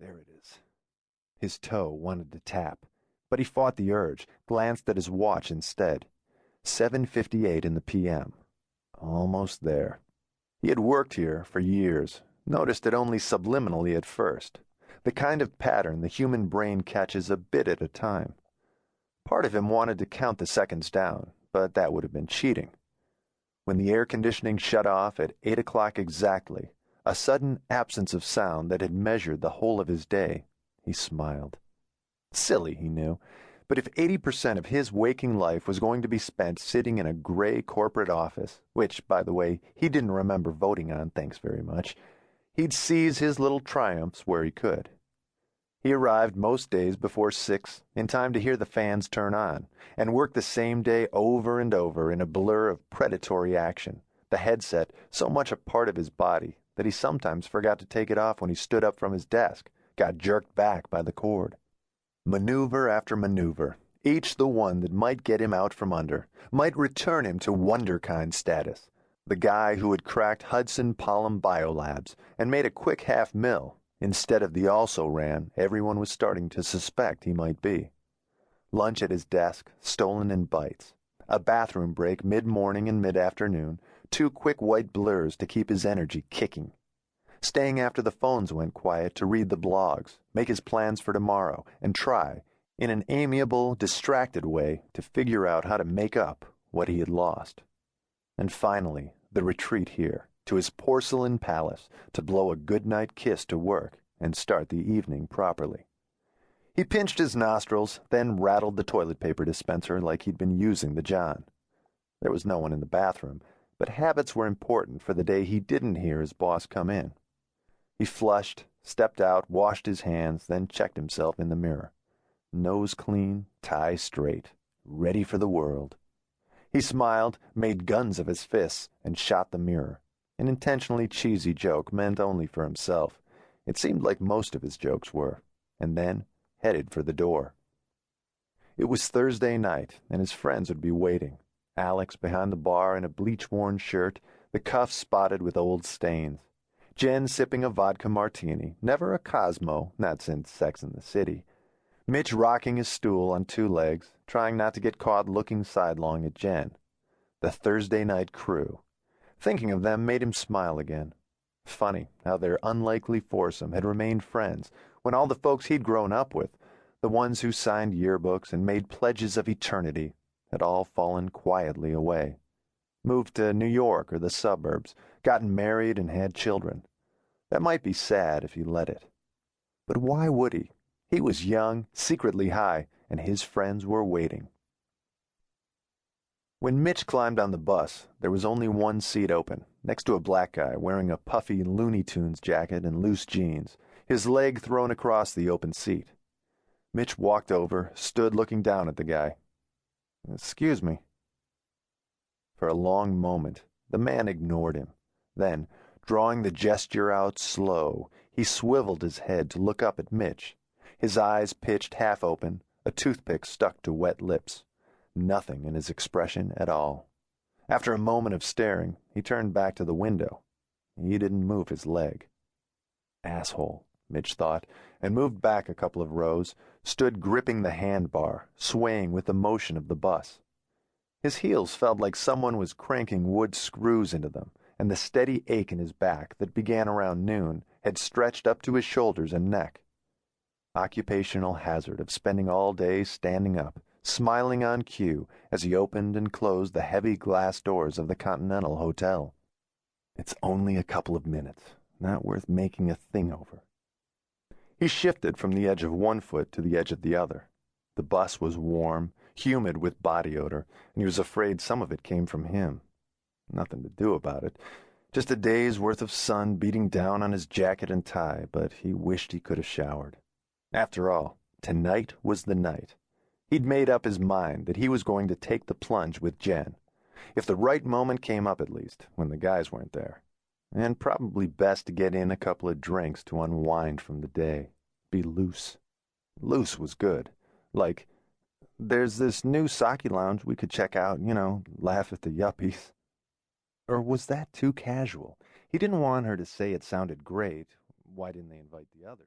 There it is. His toe wanted to tap, but he fought the urge, glanced at his watch instead. 7:58 in the p.m. Almost there. He had worked here for years, noticed it only subliminally at first, the kind of pattern the human brain catches a bit at a time. Part of him wanted to count the seconds down, but that would have been cheating. When the air conditioning shut off at 8 o'clock exactly, a sudden absence of sound that had measured the whole of his day, he smiled. Silly, he knew, but if 80% of his waking life was going to be spent sitting in a gray corporate office, which, by the way, he didn't remember voting on, thanks very much, he'd seize his little triumphs where he could. He arrived most days before 6, in time to hear the fans turn on, and worked the same day over and over in a blur of predatory action, the headset so much a part of his body that he sometimes forgot to take it off when he stood up from his desk, got jerked back by the cord. Maneuver after maneuver, each the one that might get him out from under, might return him to wonderkind status, the guy who had cracked Hudson Pollum Biolabs and made a quick $500,000 instead of the also-ran everyone was starting to suspect he might be. Lunch at his desk, stolen in bites. A bathroom break mid-morning and mid-afternoon, 2 quick white blurs to keep his energy kicking. Staying after the phones went quiet to read the blogs, make his plans for tomorrow, and try, in an amiable, distracted way, to figure out how to make up what he had lost. And finally, the retreat here, to his porcelain palace, to blow a goodnight kiss to work and start the evening properly. He pinched his nostrils, then rattled the toilet paper dispenser like he'd been using the John. There was no one in the bathroom, but habits were important for the day he didn't hear his boss come in. He flushed, stepped out, washed his hands, then checked himself in the mirror. Nose clean, tie straight, ready for the world. He smiled, made guns of his fists, and shot the mirror. An intentionally cheesy joke meant only for himself. It seemed like most of his jokes were, and then headed for the door. It was Thursday night, and his friends would be waiting. Alex behind the bar in a bleach-worn shirt, the cuffs spotted with old stains. Jenn sipping a vodka martini, never a Cosmo, not since Sex and the City. Mitch rocking his stool on 2 legs, trying not to get caught looking sidelong at Jenn. The Thursday night crew. Thinking of them made him smile again. Funny how their unlikely foursome had remained friends when all the folks he'd grown up with, the ones who signed yearbooks and made pledges of eternity, had all fallen quietly away. Moved to New York or the suburbs, gotten married and had children. That might be sad if he let it. But why would he? He was young, secretly high, and his friends were waiting. When Mitch climbed on the bus, there was only one seat open, next to a black guy wearing a puffy Looney Tunes jacket and loose jeans, his leg thrown across the open seat. Mitch walked over, stood looking down at the guy. "Excuse me." For a long moment, the man ignored him. Then, drawing the gesture out slow, he swiveled his head to look up at Mitch, his eyes pitched half open, a toothpick stuck to wet lips. Nothing in his expression at all. After a moment of staring, he turned back to the window. He didn't move his leg. Asshole, Mitch thought, and moved back a couple of rows, stood gripping the handbar, swaying with the motion of the bus. His heels felt like someone was cranking wood screws into them, and the steady ache in his back that began around noon had stretched up to his shoulders and neck. Occupational hazard of spending all day standing up, smiling on cue as he opened and closed the heavy glass doors of the Continental Hotel. It's only a couple of minutes, not worth making a thing over. He shifted from the edge of one foot to the edge of the other. The bus was warm, humid with body odor, and he was afraid some of it came from him. Nothing to do about it. Just a day's worth of sun beating down on his jacket and tie, but he wished he could have showered. After all, tonight was the night. He'd made up his mind that he was going to take the plunge with Jenn, if the right moment came up at least, when the guys weren't there. And probably best to get in a couple of drinks to unwind from the day. Be loose. Loose was good. Like, there's this new Sakey lounge we could check out, laugh at the yuppies. Or was that too casual? He didn't want her to say it sounded great. Why didn't they invite the others?